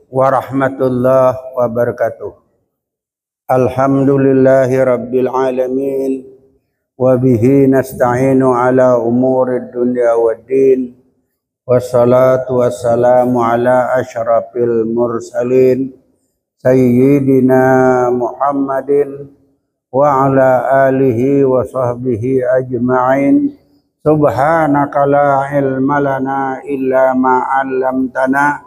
Warahmatullahi wabarakatuh. Alhamdulillahi rabbil alamin. Wabihi nasta'inu ala umurid dunya waddin. Wassalatu wassalamu ala ashrafil mursalin Sayyidina Muhammadin wa ala alihi wa sahbihi ajma'in. Subhanaka la ilma lana illa ma 'allamtana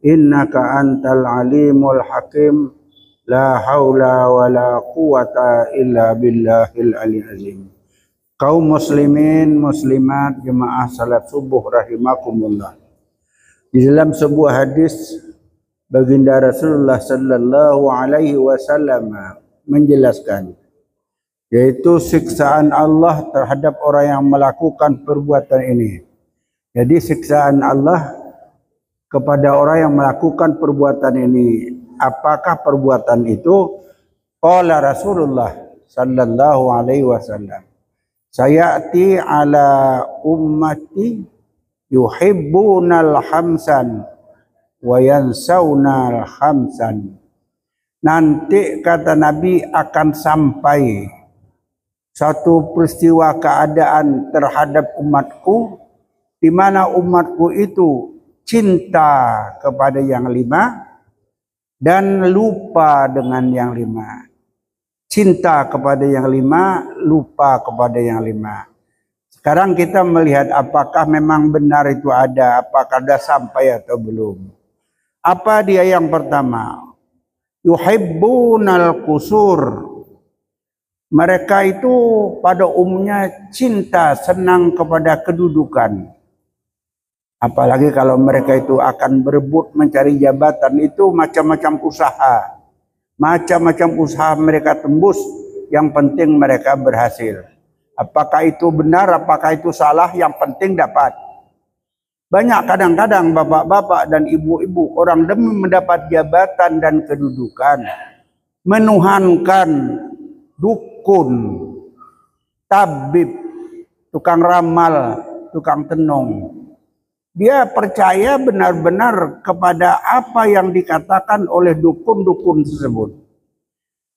innaka antal alimul hakim. La haula wa la quwata illa billahil aliyyil azim. Kaum muslimin muslimat jemaah salat subuh rahimakumullah. Di dalam sebuah hadis baginda Rasulullah sallallahu alaihi wasallam menjelaskan, yaitu siksaan Allah terhadap orang yang melakukan perbuatan ini. Jadi siksaan Allah kepada orang yang melakukan perbuatan ini. Apakah perbuatan itu? Qala Rasulullah sallallahu alaihi wasallam, sayati ala ummati yuhibbunal hamsan wa yansaunal hamsan. Nanti kata Nabi akan sampai satu peristiwa keadaan terhadap umatku di mana umatku itu cinta kepada yang lima dan lupa dengan yang lima. Cinta kepada yang lima, lupa kepada yang lima. Sekarang kita melihat apakah memang benar itu ada, apakah sudah sampai atau belum. Apa dia yang pertama? Yuhibbunal qusur. Mereka itu pada umumnya cinta, senang kepada kedudukan. Apalagi kalau mereka itu akan berebut mencari jabatan, itu macam-macam usaha. Macam-macam usaha mereka tembus, yang penting mereka berhasil. Apakah itu benar, apakah itu salah, yang penting dapat. Banyak kadang-kadang bapak-bapak dan ibu-ibu, orang demi mendapat jabatan dan kedudukan, menuhankan dukun, tabib, tukang ramal, tukang tenung. Dia percaya benar-benar kepada apa yang dikatakan oleh dukun-dukun tersebut.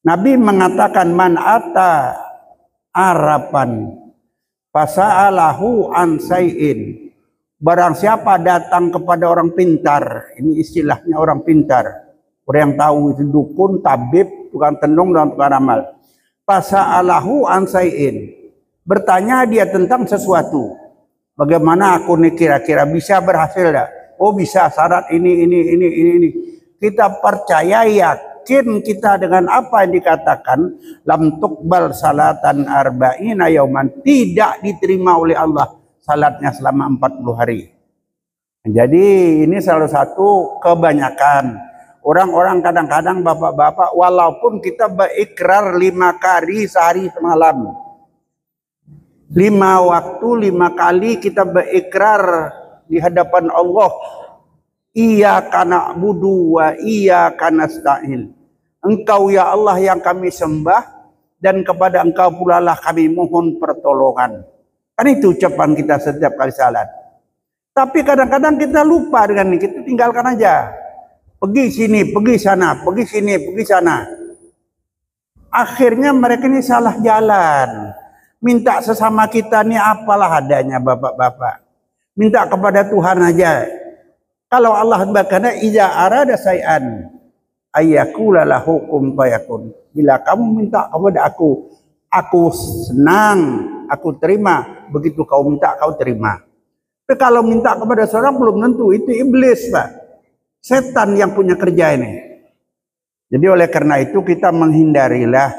Nabi mengatakan, man ata arapan fasa'alahu an say'in. Barang siapa datang kepada orang pintar, ini istilahnya orang pintar, orang yang tahu itu dukun, tabib, tukang tenung dan tukang ramal. Fasa'alahu an say'in. Bertanya dia tentang sesuatu. Bagaimana aku nih kira-kira bisa berhasil dah? Oh bisa, syarat ini. Kita percaya, yakin kita dengan apa yang dikatakan, lam tuqbal salatan arba'ina yauman, tidak diterima oleh Allah salatnya selama 40 hari. Jadi ini salah satu kebanyakan orang-orang kadang-kadang bapak-bapak, walaupun kita berikrar 5 kali sehari semalam, 5 waktu 5 kali kita berikrar di hadapan Allah, iyyaka na'budu wa iyyaka nasta'in. Engkau ya Allah yang kami sembah, dan kepada Engkau pula lah kami mohon pertolongan. Kan itu ucapan kita setiap kali salat. Tapi kadang-kadang kita lupa dengan ini, kita tinggalkan aja. Pergi sini, pergi sana, pergi sini, pergi sana. Akhirnya mereka ini salah jalan. Minta sesama kita nih apalah adanya bapak-bapak. Minta kepada Tuhan aja. Kalau Allah berkata, iza arada say'an ayyakula lahu kum fayakun. Bila kamu minta kepada aku senang, aku terima. Begitu kau minta, kau terima. Tapi kalau minta kepada seorang belum tentu, itu iblis, Pak. Setan yang punya kerja ini. Jadi oleh karena itu kita menghindarilah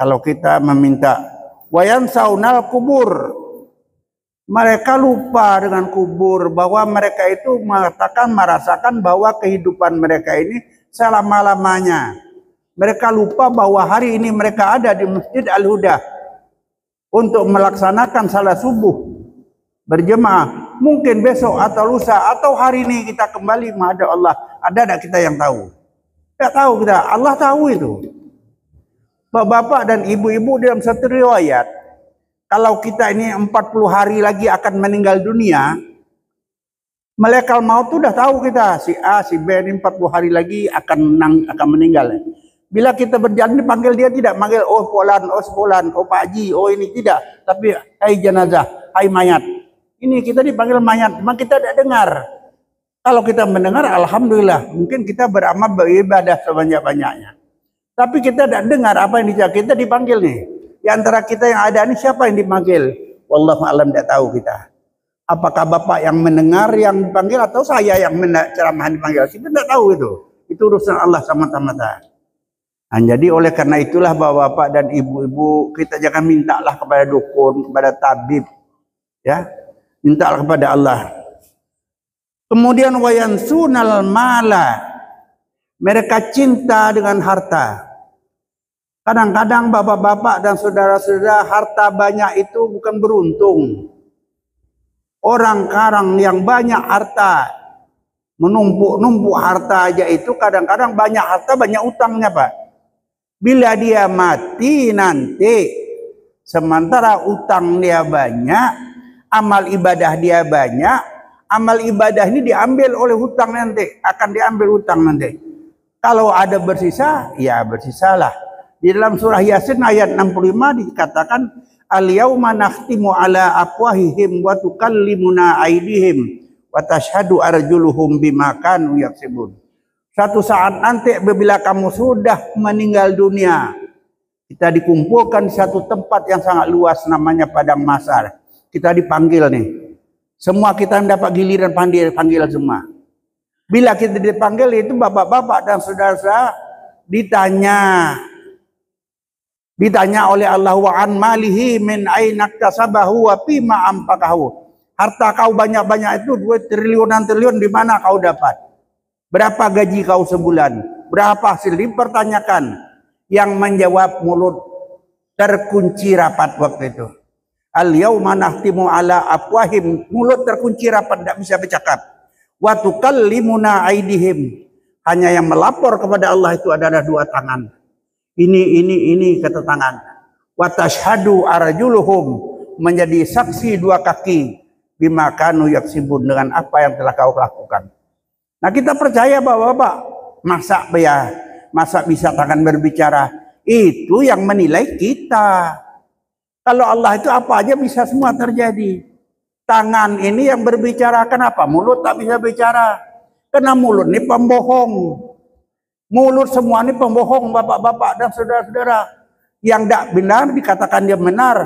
kalau kita meminta. Wayan saunal kubur. Mereka lupa dengan kubur, bahwa mereka itu merasakan bahwa kehidupan mereka ini selama-lamanya. Mereka lupa bahwa hari ini mereka ada di Masjid Al-Huda untuk melaksanakan salat subuh berjemaah. Mungkin besok atau lusa atau hari ini kita kembali menghadap Allah. Ada tak kita yang tahu? Tidak tahu kita. Allah tahu itu. Bapak-bapak dan ibu-ibu, dalam satu riwayat, kalau kita ini 40 hari lagi akan meninggal dunia, Malaikat maut itu udah tahu kita, si A, si B ini 40 hari lagi akan meninggal. Bila kita berjalan dipanggil, dia tidak manggil, oh fulan, oh sebulan, oh Pak Haji, oh ini tidak. Tapi hai jenazah, hai mayat. Ini kita dipanggil mayat, memang kita tidak dengar. Kalau kita mendengar, alhamdulillah, mungkin kita beramal beribadah sebanyak-banyaknya. Tapi kita tidak dengar apa yang dicakap, kita dipanggil nih. Di antara kita yang ada ini siapa yang dipanggil? Wallahu a'lam, tidak tahu kita. Apakah Bapak yang mendengar yang dipanggil atau saya yang ceramah dipanggil? Kita tidak tahu itu. Itu urusan Allah semata-mata. Nah, jadi oleh karena itulah Bapak-bapak dan ibu-ibu, kita jangan mintalah kepada dukun, kepada tabib, ya, mintalah kepada Allah. Kemudian wayansunal mala, mereka cinta dengan harta. Kadang-kadang bapak-bapak dan saudara-saudara, harta banyak itu bukan beruntung. Orang-orang yang banyak harta, menumpuk-numpuk harta aja itu, kadang-kadang banyak harta banyak utangnya Pak. Bila dia mati nanti, sementara utang dia banyak, amal ibadah dia banyak, amal ibadah ini diambil oleh hutang nanti, akan diambil hutang nanti. Kalau ada bersisa, ya bersisalah. Di dalam surah Yasin ayat 65 dikatakan, al-yauma nakhtimu ala afwahihim wa tukallimuna aydihim wa tashhadu arjuluhum bima kanu yaksibun. Satu saat nanti apabila kamu sudah meninggal dunia, kita dikumpulkan di satu tempat yang sangat luas namanya padang mahsyar. Kita dipanggil nih. Semua kita mendapat giliran panggil semua. Bila kita dipanggil itu bapak-bapak dan saudara-saudara ditanya oleh Allah, wa an malihi min aina iktasabahu wa fima anfaqahu. Harta kau banyak-banyak itu 2 triliun di mana kau dapat? Berapa gaji kau sebulan? Berapa hasil? Dipertanyakan. Yang menjawab mulut terkunci rapat waktu itu. Al-yauma nakhtimu ala afwahim, mulut terkunci rapat, tidak bisa bercakap. Wa tukallimuna aydihim, hanya yang melapor kepada Allah itu adalah 2 tangan. Ini kata tangan. Wa tashhadu arjuluhum, menjadi saksi 2 kaki, bima kanu yaksibun, dengan apa yang telah kau lakukan. Nah, kita percaya Bapak-bapak, masa bisa tangan berbicara? Itu yang menilai kita. Kalau Allah itu apa aja bisa semua terjadi. Tangan ini yang berbicara, kenapa? Mulut tak bisa bicara. Karena mulut ini pembohong. Mulut semua ini pembohong Bapak-bapak dan saudara-saudara. Yang tidak benar dikatakan dia benar.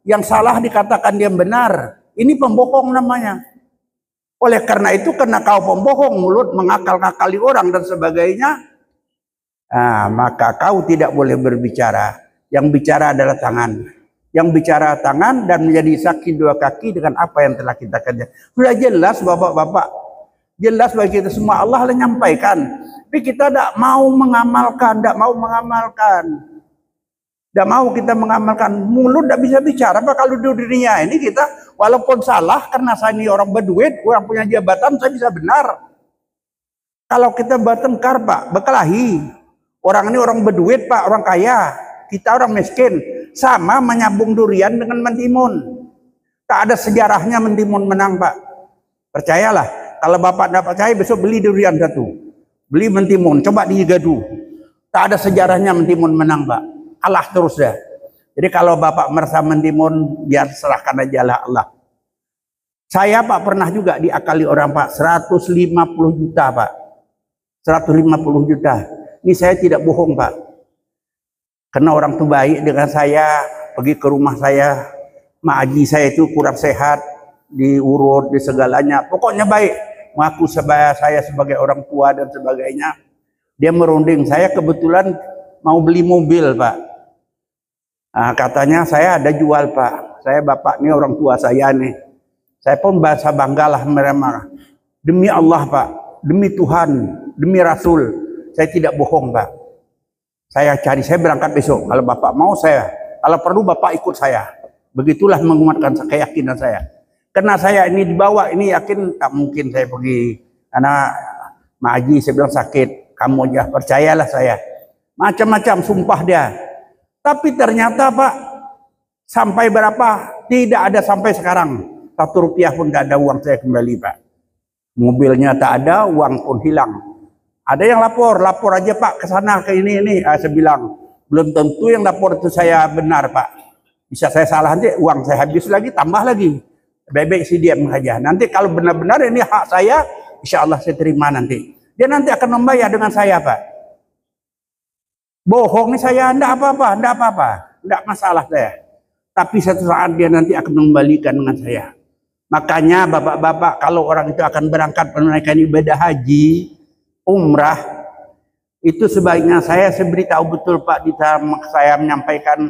Yang salah dikatakan dia benar. Ini pembohong namanya. Oleh karena itu, karena kau pembohong, mulut mengakal-ngakali orang dan sebagainya, maka kau tidak boleh berbicara. Yang bicara adalah tangan. Yang bicara tangan dan menjadi saksi 2 kaki dengan apa yang telah kita kerja. Sudah jelas Bapak-bapak. Jelas bagi kita semua, Allah menyampaikan. Tapi kita tidak mau mengamalkan. Tidak mau kita mengamalkan. Mulut tidak bisa bicara. Apa kalau di dunia ini kita walaupun salah karena saya ini orang berduit, orang punya jabatan, saya bisa benar. Kalau kita bertengkar Pak, berkelahi. Orang ini orang berduit Pak, orang kaya. Kita orang miskin. Sama menyambung durian dengan mentimun. Tak ada sejarahnya mentimun menang Pak. Percayalah. Kalau Bapak tidak percaya, besok beli durian 1. Beli mentimun, coba digadu. Tak ada sejarahnya mentimun menang Pak. Allah terus dah. Jadi kalau Bapak merasa mentimun, biar serahkan aja lah Allah. Saya Pak pernah juga diakali orang Pak, 150 juta Pak. 150 juta. Ini saya tidak bohong Pak. Karena orang itu baik dengan saya, pergi ke rumah saya, Mak Haji saya itu kurang sehat, diurut, di segalanya. Pokoknya baik. Mengaku saya sebagai orang tua dan sebagainya. Dia merunding. Saya kebetulan mau beli mobil Pak. Nah, katanya saya ada jual Pak. Saya Bapak ini orang tua saya nih. Saya pun bahasa banggalah mereka. Demi Allah Pak. Demi Tuhan. Demi Rasul. Saya tidak bohong Pak. Saya berangkat besok. Kalau Bapak mau saya. Kalau perlu Bapak ikut saya. Begitulah menguatkan keyakinan saya. Karena saya ini dibawa, ini yakin tak mungkin saya pergi. Karena Mak Haji saya bilang sakit. Kamu aja percayalah saya. Macam-macam sumpah dia. Tapi ternyata Pak, sampai berapa? Tidak ada sampai sekarang. 1 rupiah pun tidak ada uang saya kembali Pak. Mobilnya tak ada, uang pun hilang. Ada yang lapor aja Pak ke sana ke ini. Saya bilang, belum tentu yang lapor itu saya benar Pak. Bisa saya salah nanti uang saya habis lagi, tambah lagi. Baik-baik sih diam saja. Nanti kalau benar-benar ini hak saya, insya Allah saya terima nanti. Dia nanti akan membayar dengan saya Pak. Bohong nih saya, enggak apa-apa, enggak masalah saya. Tapi satu saat dia nanti akan mengembalikan dengan saya. Makanya bapak-bapak kalau orang itu akan berangkat menunaikan ibadah haji, umrah, itu sebaiknya saya beritahu betul Pak, di dalam saya menyampaikan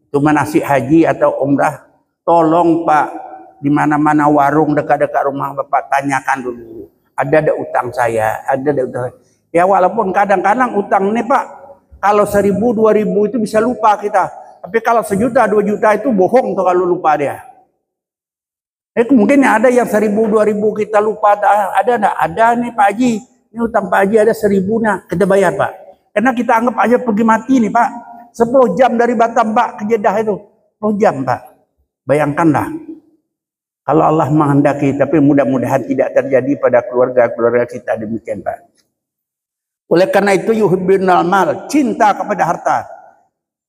itu manasik haji atau umrah, tolong Pak, di mana-mana warung dekat-dekat rumah Bapak tanyakan dulu, ada utang saya, ada utang. Ya walaupun kadang-kadang utang ini Pak, kalau 1.000, 2.000 itu bisa lupa kita. Tapi kalau 1 juta, 2 juta itu bohong tuh kalau lupa dia. Mungkin ada yang 1.000, 2.000 kita lupa, ada enggak? Ada nih Pak Haji, ini utang Pak Haji ada 1.000 nah, kita bayar Pak. Karena kita anggap aja pergi mati nih Pak. 10 jam dari Batam Pak ke Jeddah itu. 10 jam Pak. Bayangkanlah. Kalau Allah menghendaki, tapi mudah-mudahan tidak terjadi pada keluarga-keluarga kita demikian Pak. Oleh karena itu yuhibbunal mal, cinta kepada harta.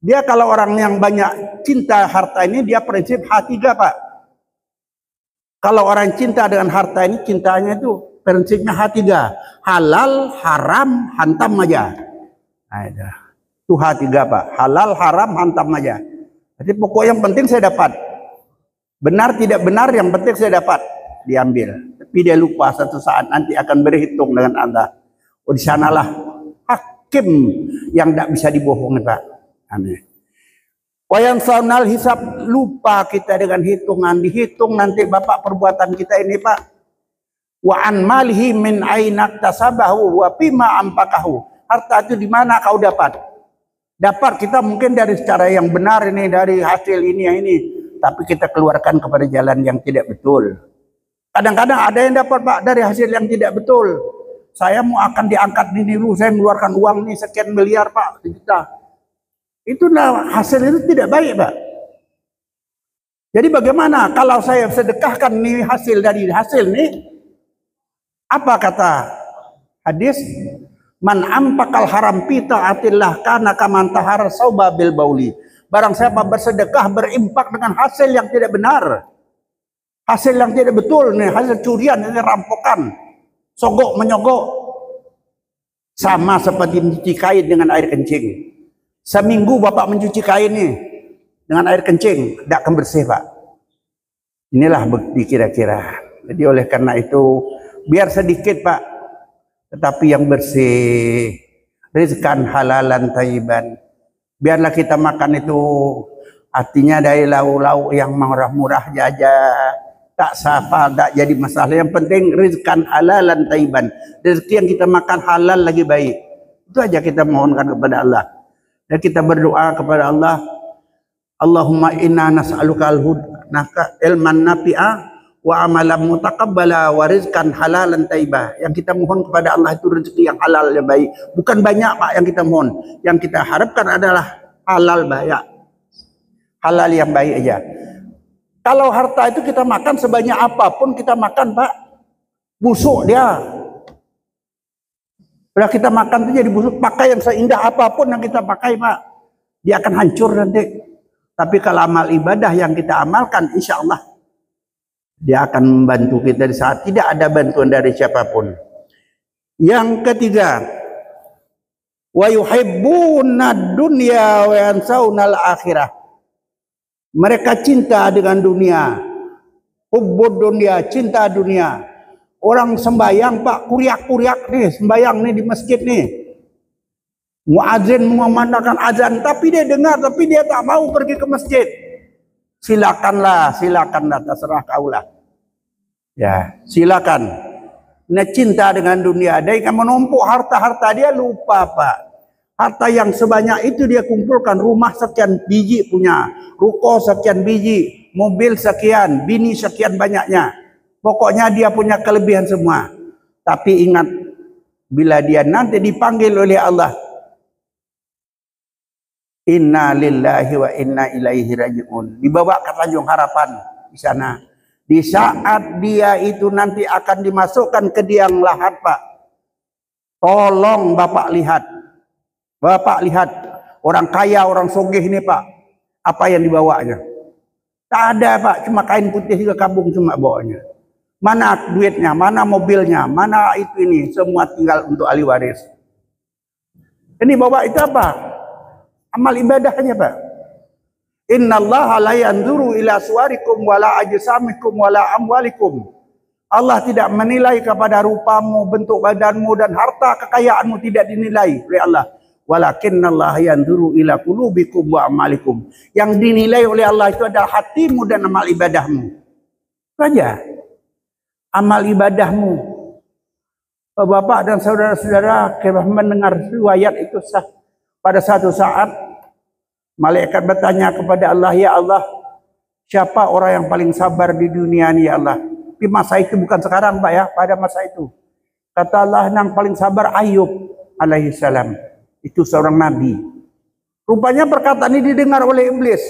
Dia kalau orang yang banyak cinta harta ini, dia prinsip H3 Pak. Kalau orang cinta dengan harta ini, cintanya itu prinsipnya H3. Halal, haram, hantam aja. Nah, itu H3 Pak. Halal, haram, hantam aja. Jadi pokok yang penting saya dapat. Benar tidak benar yang penting saya dapat. Diambil. Tapi dia lupa satu saat nanti akan berhitung dengan Allah. Oh di sanalah hakim yang tidak bisa dibohongi Pak. Aneh. Wayang saunal hisab, lupa kita dengan hitungan, dihitung nanti Bapak perbuatan kita ini Pak. Wa an malihi min ainak tasabahu wa bima ampakahu. Harta itu di mana kau dapat? Dapat kita mungkin dari cara yang benar ini, dari hasil ini yang ini, tapi kita keluarkan kepada jalan yang tidak betul. Kadang-kadang ada yang dapat Pak dari hasil yang tidak betul. Saya mau akan diangkat di Nilu, saya mengeluarkan uang nih sekian miliar Pak, sejuta. Itulah hasil itu tidak baik Pak. Jadi bagaimana kalau saya sedekahkan nih hasil dari hasil nih? Apa kata hadis? Man ampakal haram pita atillah kana kaman tahar sauba bil bauli. Barang siapa bersedekah berimpak dengan hasil yang tidak benar, hasil yang tidak betul nih, hasil curian, ini rampokan, sogok menyogok, sama seperti mencuci kain dengan air kencing. Seminggu Bapak mencuci kain nih dengan air kencing, tidak akan bersih Pak. Inilah bukti kira-kira. Jadi oleh karena itu biar sedikit Pak, tetapi yang bersih, rizkan halalan thayyiban. Biarlah kita makan itu artinya dari lauk-lauk yang murah-murah aja, tak safar, tak jadi masalah. Yang penting rizkan halalan thayyiban. Rezeki yang kita makan halal lagi baik. Itu aja kita mohonkan kepada Allah. Dan kita berdoa kepada Allah, Allahumma inna nas'aluka al-huda ilman nafi'a wa amalan mutaqabbala wa rizqan halalan thayyibah. Yang kita mohon kepada Allah itu rezeki yang halal yang baik. Bukan banyak Pak yang kita mohon. Yang kita harapkan adalah halal banyak. Halal yang baik aja. Kalau harta itu kita makan sebanyak apapun kita makan Pak, busuk dia. Kalau kita makan itu jadi busuk, pakai yang seindah apapun yang kita pakai Pak, dia akan hancur nanti. Tapi kalau amal ibadah yang kita amalkan, insya Allah dia akan membantu kita di saat tidak ada bantuan dari siapapun. Yang ketiga, wa yuhibbuna dunya wa yansawna al-akhirah. Mereka cinta dengan dunia, hubbud dunia, cinta dunia. Orang sembayang Pak, kuriak-kuriak nih, sembayang nih di masjid nih. Muadzin mengumandangkan azan, tapi dia dengar, tapi dia tak mau pergi ke masjid. Silakanlah, terserah kaulah. Ya, silakan. Nah, cinta dengan dunia, dia akan menumpuk harta-harta dia, lupa Pak. Harta yang sebanyak itu dia kumpulkan, rumah sekian biji punya, ruko sekian biji, mobil sekian, bini sekian banyaknya. Pokoknya dia punya kelebihan semua. Tapi ingat, bila dia nanti dipanggil oleh Allah, inna lillahi wa inna ilaihi raji'un, dibawa ke Tanjung Harapan di sana, Di saat dia itu nanti akan dimasukkan ke liang lahat, Pak. Tolong Bapak lihat. Bapak lihat orang kaya, orang sogeh ini, Pak. Apa yang dibawanya? Tak ada, Pak. Cuma kain putih juga kabung cuma bawanya. Mana duitnya, mana mobilnya, mana itu ini. Semua tinggal untuk ahli waris. Ini bawa itu apa? Amal ibadahnya, Pak. Innallaha la yanzuru ila suwarikum wala ajsamikum wala amwalikum. Allah tidak menilai kepada rupamu, bentuk badanmu dan harta kekayaanmu, tidak dinilai oleh Allah. Walakinnallaha yanzuru ila qulubikum wa amalikum. Yang dinilai oleh Allah itu adalah hatimu dan amal ibadahmu. Saja. Amal ibadahmu. Bapak dan saudara-saudara, kita mendengar riwayat itu pada satu saat malaikat bertanya kepada Allah, ya Allah, siapa orang yang paling sabar di dunia ini, ya Allah? Di masa itu, bukan sekarang, Pak, ya, pada masa itu. Kata Allah, yang paling sabar Ayub alaihi salam. Itu seorang nabi. Rupanya perkataan ini didengar oleh iblis.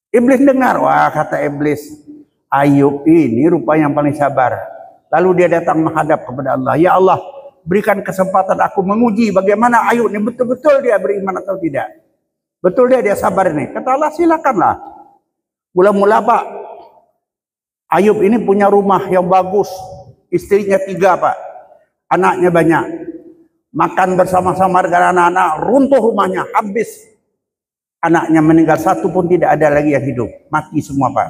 Iblis dengar, wah, kata iblis, Ayub ini rupanya yang paling sabar. Lalu dia datang menghadap kepada Allah, ya Allah, berikan kesempatan aku menguji bagaimana Ayub ini betul-betul dia beriman atau tidak. Betul dia sabar ini. Kata Allah, silakanlah. Mula-mula, Pak, Ayub ini punya rumah yang bagus. Istrinya 3, Pak. Anaknya banyak. Makan bersama-sama dengan anak-anak. Runtuh rumahnya, habis. Anaknya meninggal, satu pun tidak ada lagi yang hidup. Mati semua, Pak.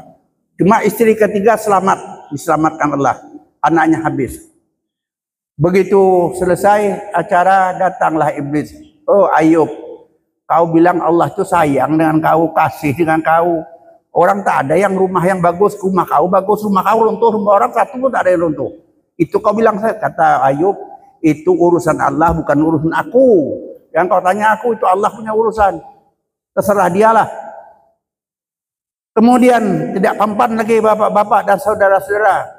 Cuma istri ketiga selamat. Diselamatkan Allah. Anaknya habis. Begitu selesai acara, datanglah iblis. Oh Ayub, kau bilang Allah itu sayang dengan kau, kasih dengan kau. Orang tak ada yang rumah yang bagus, rumah kau bagus, rumah kau runtuh, rumah orang satu pun tak ada yang runtuh. Itu kau bilang, kata Ayub, itu urusan Allah, bukan urusan aku. Yang kau tanya aku, itu Allah punya urusan. Terserah dialah. Kemudian tidak tampan lagi bapak-bapak dan saudara-saudara.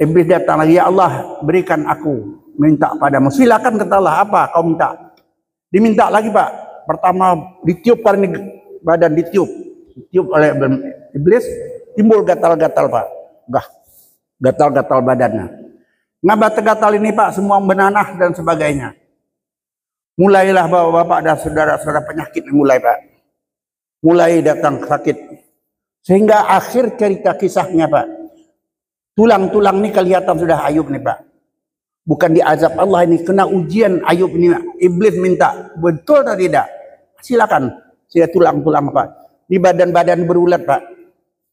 Iblis datang lagi, ya Allah, berikan aku, minta padamu. Silakan, kata Allah, apa kau minta? Diminta lagi, Pak. Pertama ditiup karena badan ditiup oleh iblis, timbul gatal-gatal, Pak. Gatal-gatal badannya. Gatal ini, Pak, semua menanah dan sebagainya. Mulailah bapak-bapak dan saudara-saudara penyakit mulai, Pak. Mulai datang sakit. Sehingga akhir cerita kisahnya, Pak, tulang-tulang ini kelihatan sudah Ayub nih, Pak. Bukan diazab Allah ini, kena ujian Ayub ini. Iblis minta, betul atau tidak? Silakan. Saya tulang-tulang, Pak. Di badan-badan berulat, Pak.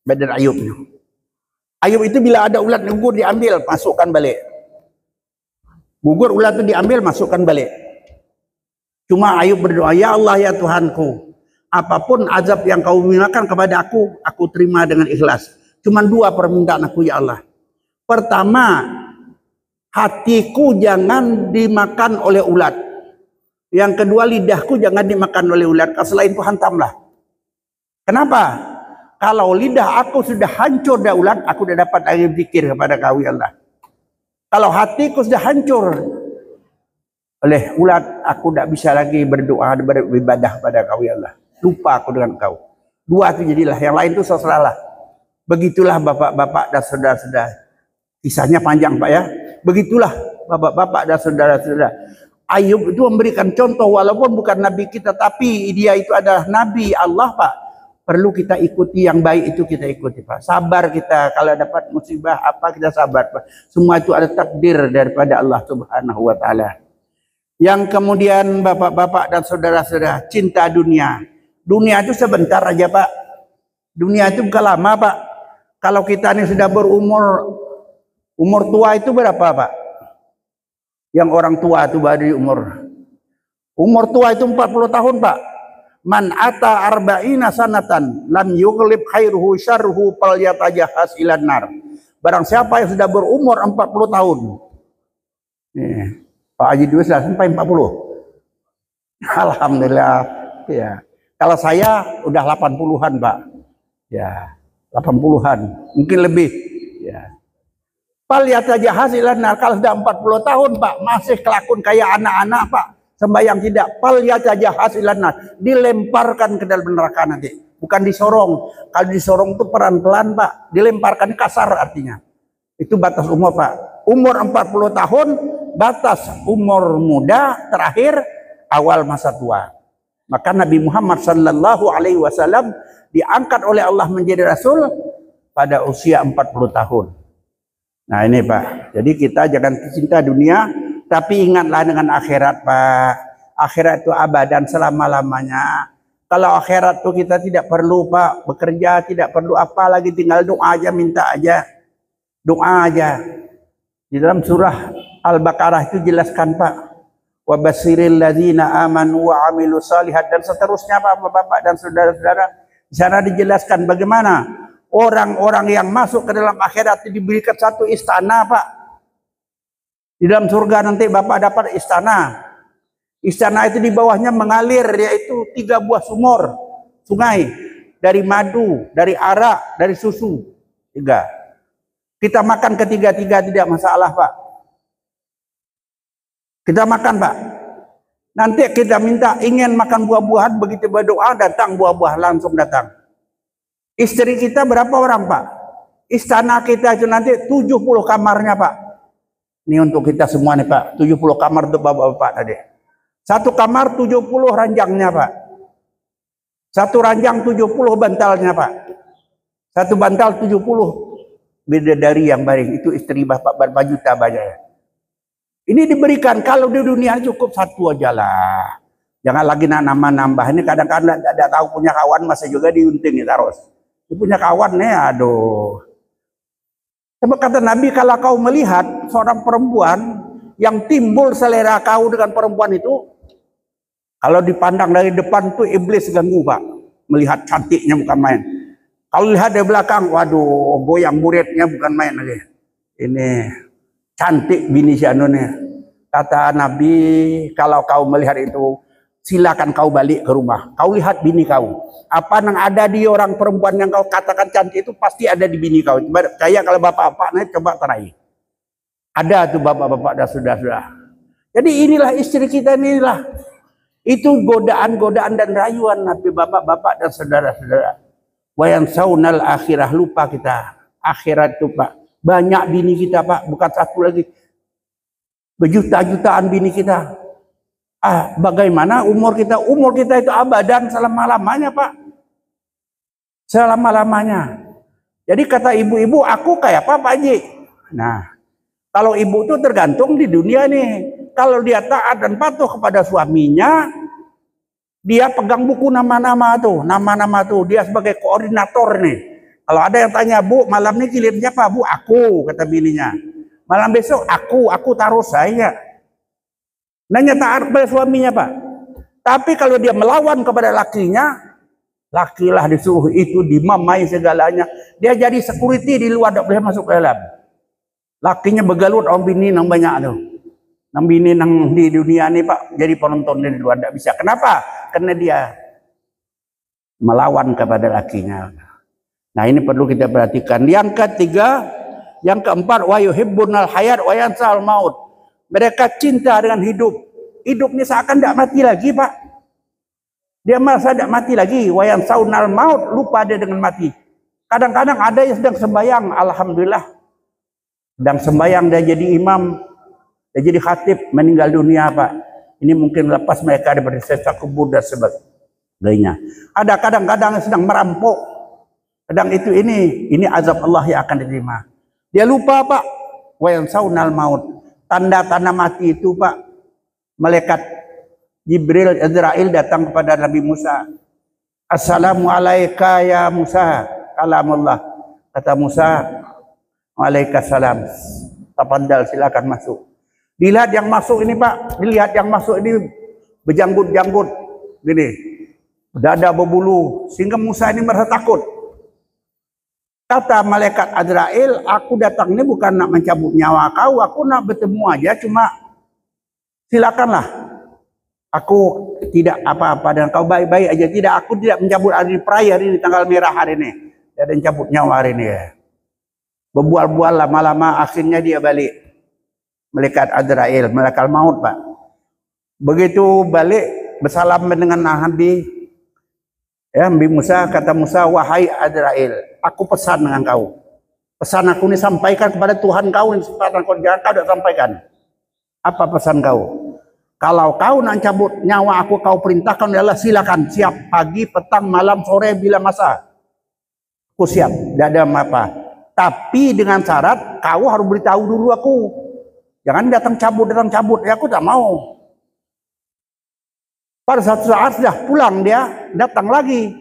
Badan Ayub ini. Ayub itu bila ada ulat gugur diambil, masukkan balik. Gugur ulat itu diambil, masukkan balik. Cuma Ayub berdoa, ya Allah, ya Tuhanku, apapun azab yang kau berikan kepada aku terima dengan ikhlas. Cuma 2 permintaan aku, ya Allah. Pertama, hatiku jangan dimakan oleh ulat. Yang kedua, lidahku jangan dimakan oleh ulat. Selain itu hantamlah. Kenapa? Kalau lidah aku sudah hancur dari ulat, aku sudah dapat air zikir kepada kau, ya Allah. Kalau hatiku sudah hancur oleh ulat, aku tidak bisa lagi berdoa, beribadah pada kau, ya Allah. Lupa aku dengan kau. 2 itu jadilah, yang lain itu terserahlah. Begitulah bapak-bapak dan saudara-saudara. Kisahnya panjang, Pak, ya. Begitulah bapak-bapak dan saudara-saudara. Ayub itu memberikan contoh, walaupun bukan nabi kita, tapi dia itu adalah nabi Allah, Pak. Perlu kita ikuti yang baik, itu kita ikuti, Pak. Sabar kita, kalau dapat musibah apa kita sabar, Pak. Semua itu ada takdir daripada Allah Subhanahu wa taala. Yang kemudian bapak-bapak dan saudara-saudara, cinta dunia. Dunia itu sebentar aja, Pak. Dunia itu bukan lama, Pak. Kalau kita ini sudah umur tua itu berapa, Pak? Yang orang tua itu baru umur tua itu 40 tahun, Pak. Man ata arba'ina sanatan lam yughlib khairuhu syarruhu falyatajahaz ilan nar. Barang siapa yang sudah berumur 40 tahun. Pak Haji Dwi sudah sampai 40. Alhamdulillah, ya. Kalau saya udah 80-an, Pak. Ya, 80-an, mungkin lebih, ya. Falyatajahaz ilan nar. Kalau sudah 40 tahun, Pak, masih kelakon kayak anak-anak, Pak. Sembahyang tidak, falyatajahaz ilan nar, dilemparkan ke dalam neraka nanti. bukan disorong. Kalau disorong itu pelan-pelan Pak, dilemparkan kasar artinya. Itu batas umur Pak. Umur 40 tahun, batas umur muda terakhir awal masa tua. Maka Nabi Muhammad sallallahu alaihi wasallam diangkat oleh Allah menjadi rasul pada usia 40 tahun. Nah ini Pak, jadi kita jangan cinta dunia, tapi ingatlah dengan akhirat Pak. Akhirat itu abadan selama-lamanya. Kalau akhirat itu kita tidak perlu Pak bekerja, tidak perlu apa lagi, tinggal doa aja, minta aja. Doa aja. Di dalam surah Al-Baqarah itu jelaskan Pak. Wa basyiril ladzina amanu wa amilus shalihat, dan seterusnya Pak, Bapak dan saudara-saudara. Di sana dijelaskan bagaimana orang-orang yang masuk ke dalam akhirat itu diberikan satu istana Pak. Di dalam surga nanti Bapak dapat istana. Istana itu di bawahnya mengalir, yaitu 3 buah sungai. Dari madu, dari arak, dari susu. 3. Kita makan ketiga-tiga tidak masalah Pak. Kita makan Pak. Nanti kita minta ingin makan buah-buahan, begitu berdoa datang buah-buah langsung datang. Istri kita berapa orang Pak? Istana kita itu nanti 70 kamarnya Pak. Ini untuk kita semua nih Pak. 70 kamar untuk bapak-bapak tadi. Satu kamar 70 ranjangnya Pak. Satu ranjang 70 bantalnya Pak. Satu bantal 70 bidadari yang baring. Itu istri bapak berapa juta banyak. Ini diberikan, kalau di dunia cukup satu aja lah. Jangan lagi nambah-nambah. Ini kadang-kadang tidak tahu punya kawan masih juga diunting terus. Dia punya kawan nih, aduh. Sebab kata Nabi, kalau kau melihat seorang perempuan yang timbul selera kau dengan perempuan itu, kalau dipandang dari depan tuh iblis ganggu Pak. Melihat cantiknya bukan main. Kalau lihat dari belakang, waduh, goyang muridnya bukan main lagi. Ini cantik bini si anu nih. Kata Nabi, kalau kau melihat itu, silakan kau balik ke rumah. Kau lihat bini kau. Apa yang ada di orang perempuan yang kau katakan cantik itu pasti ada di bini kau. Kayak kalau bapak-bapak nih coba teraih. Ada tuh bapak-bapak dan saudara-saudara. Jadi inilah istri kita, inilah. Itu godaan-godaan dan rayuan Nabi, bapak-bapak dan saudara-saudara. Wayan saunal akhirah, lupa kita. Akhirat itu Pak. Banyak bini kita Pak, bukan satu lagi. Berjuta-jutaan bini kita. Bagaimana umur kita? Umur kita itu abadan selama-lamanya Pak. Selama-lamanya. Jadi kata ibu-ibu, aku kayak apa Pak Haji? Nah, kalau ibu itu tergantung di dunia nih. Kalau dia taat dan patuh kepada suaminya, dia pegang buku nama-nama tuh. Nama-nama tuh, dia sebagai koordinator nih. Kalau ada yang tanya, Bu, malam ini gilirannya apa? Bu, aku, kata bininya. Malam besok, aku taruh saya. Nanya taat kepada suaminya Pak. Tapi kalau dia melawan kepada lakinya, lakilah disuruh itu, dimamai segalanya. Dia jadi security di luar, tidak boleh masuk ke dalam. Lakinya begalut orang bini yang banyak tuh. Nang bini nang di dunia ini Pak, jadi penonton di luar tidak bisa. Kenapa? Karena dia melawan kepada lakinya. Nah ini perlu kita perhatikan. Yang ketiga, yang keempat, wa yuhibbunal hayat wa yansal maut. Mereka cinta dengan hidup. Hidup ini seakan tidak mati lagi Pak. Dia merasa tidak mati lagi. Wa yansaunal maut, lupa dia dengan mati. Kadang-kadang ada yang sedang sembahyang, alhamdulillah. Sedang sembahyang dia jadi imam. Dia jadi khatib, meninggal dunia Pak. Ini mungkin lepas mereka daripada siksa kubur dan sebagainya. Ada kadang-kadang sedang merampok. Kadang itu ini azab Allah yang akan diterima. Dia lupa Pak. Wa yansaunal maut. Tanda-tanda mati itu Pak. Malaikat Jibril Azrail datang kepada Nabi Musa. Assalamualaikum ya Musa. Kalamullah. Kata Musa, waalaikumsalam. Tafadhal, silakan masuk. Dilihat yang masuk ini Pak, dilihat yang masuk ini berjanggut-janggut gini, dada berbulu, sehingga Musa ini merasa takut. Kata malaikat Azrail, aku datang ini bukan nak mencabut nyawa kau, aku nak bertemu aja, cuma silakanlah. Aku tidak apa-apa dan kau baik-baik aja. Tidak, aku tidak mencabut hari ini, perayaan hari ini, tanggal merah hari ini. Tidak ada mencabut nyawa hari ini ya. Berbual-bual lama-lama akhirnya dia balik. Malaikat Azrail, malaikat maut Pak. Begitu balik bersalam dengan Nabi Ya, Nabi Musa, kata Musa, wahai Azrail, aku pesan dengan kau. Pesan aku ini sampaikan kepada Tuhan kau, jangan kau tidak sampaikan. Apa pesan kau? Kalau kau nak cabut nyawa aku, kau perintahkan adalah silakan, siap, pagi, petang, malam, sore, bila masa. Aku siap, tidak ada apa. Tapi dengan syarat kau harus beritahu dulu aku. Jangan datang cabut. Ya aku tak mau. Pada satu saat sudah pulang dia, datang lagi.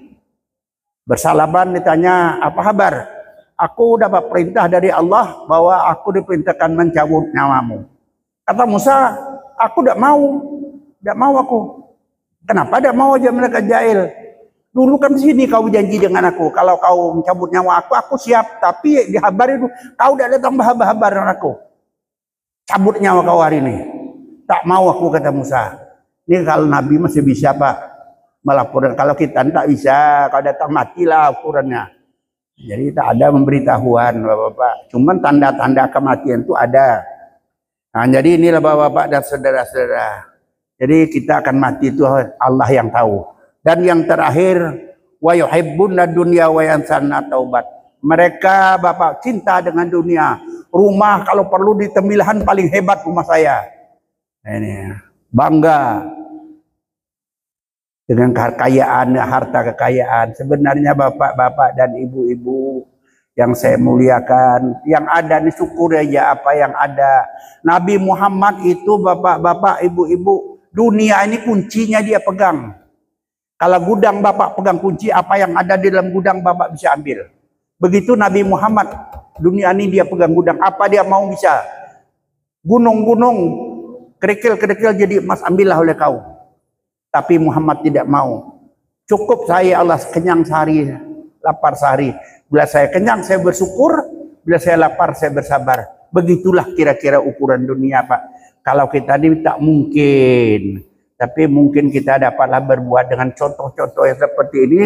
Bersalaman ditanya, apa kabar? Aku dapat perintah dari Allah bahwa aku diperintahkan mencabut nyawamu. Kata Musa, aku tidak mau. Tidak mau aku. Kenapa tidak mau aja mereka jahil? Dulu kan di sini kau janji dengan aku. Kalau kau mencabut nyawa aku siap. Tapi di kabar itu, kau tidak datang berhabar dengan aku. Cabut nyawa kau hari ini. Tak mau aku, kata Musa. Ini kalau Nabi masih bisa Pak melaporkan. Kalau kita tak bisa, kalau datang matilah ukurannya. Jadi tak ada memberitahuan Bapak-bapak. Cuman tanda-tanda kematian itu ada. Nah, jadi inilah Bapak-bapak dan saudara-saudara. Jadi kita akan mati itu Allah yang tahu. Dan yang terakhir, wa yuhibbuna dunya wa yansana taubat. Mereka Bapak cinta dengan dunia. Rumah kalau perlu di Temilahan paling hebat rumah saya. Ini bangga dengan kekayaan, harta kekayaan. Sebenarnya bapak-bapak dan ibu-ibu yang saya muliakan, yang ada disyukur aja apa yang ada. Nabi Muhammad itu bapak-bapak, ibu-ibu, dunia ini kuncinya dia pegang. Kalau gudang bapak pegang kunci, apa yang ada di dalam gudang bapak bisa ambil. Begitu Nabi Muhammad, dunia ini dia pegang gudang, apa dia mau bisa. Gunung-gunung, kerikil-kerikil jadi emas, ambillah oleh kau. Tapi Muhammad tidak mau. Cukup saya Allah kenyang sehari, lapar sehari. Bila saya kenyang saya bersyukur, bila saya lapar saya bersabar. Begitulah kira-kira ukuran dunia Pak. Kalau kita ini tak mungkin. Tapi mungkin kita dapatlah berbuat dengan contoh-contoh yang seperti ini.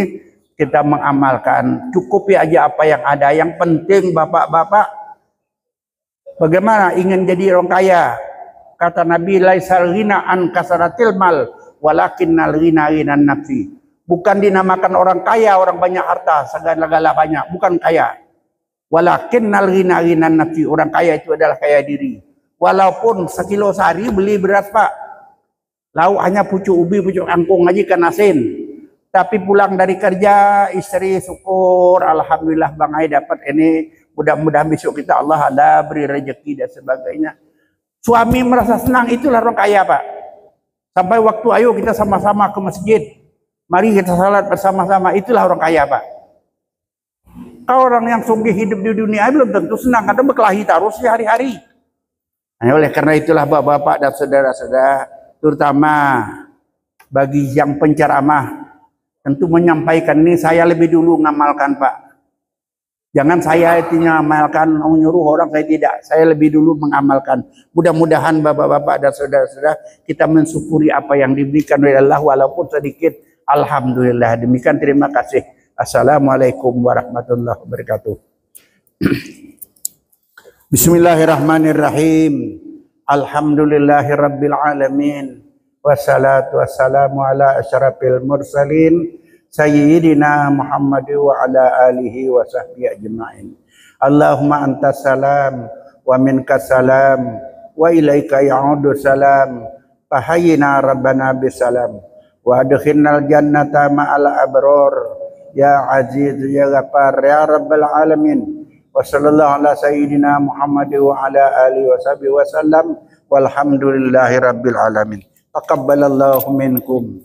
Kita mengamalkan. Cukup ya aja apa yang ada. Yang penting bapak-bapak. Bagaimana ingin jadi orang kaya? Kata Nabi, laisal ghina an kasaratil mal. Walakinnal ghina ghinan nafsi. Bukan dinamakan orang kaya, orang banyak harta, segala-gala banyak, bukan kaya. Walakinnal ghina ghinan nafsi. Orang kaya itu adalah kaya diri. Walaupun sekilo sehari beli beras Pak, lauk hanya pucuk ubi, pucuk kangkung aja ikan asin. Tapi pulang dari kerja, istri syukur, alhamdulillah Bang Ai dapat ini. Mudah-mudahan besok kita Allah ada beri rezeki dan sebagainya. Suami merasa senang, itulah orang kaya Pak. Sampai waktu ayo kita sama-sama ke masjid. Mari kita salat bersama-sama. Itulah orang kaya Pak. Kalau orang yang sungguh hidup di dunia belum tentu senang. Karena berkelahi terus hari-hari. Nah, oleh karena itulah bapak-bapak dan saudara-saudara. Terutama bagi yang penceramah. Tentu menyampaikan ini saya lebih dulu ngamalkan Pak. Jangan saya itu mengamalkan, menyuruh orang, saya tidak. Saya lebih dulu mengamalkan. Mudah-mudahan bapak-bapak dan saudara-saudara kita mensyukuri apa yang diberikan oleh Allah walaupun sedikit. Alhamdulillah. Demikian terima kasih. Assalamualaikum warahmatullahi wabarakatuh. Bismillahirrahmanirrahim. Alhamdulillahirabbil alamin. Wassalatu wassalamu ala asyrafil mursalin. Sayyidina Muhammad wa ala alihi wa sahbihi ajma'in. Allahumma antas salam wa minkas salam wa ilaika ya'udu salam. Fahayyina rabbana bisalam wa adkhilnal jannata ma'al abror. Ya aziz ya ghafar ya rabbal alamin. Wa sallallahu ala sayyidina Muhammad wa ala alihi wa sahbihi wa sallam. Walhamdulillahi rabbil alamin. Taqabbalallahu minkum.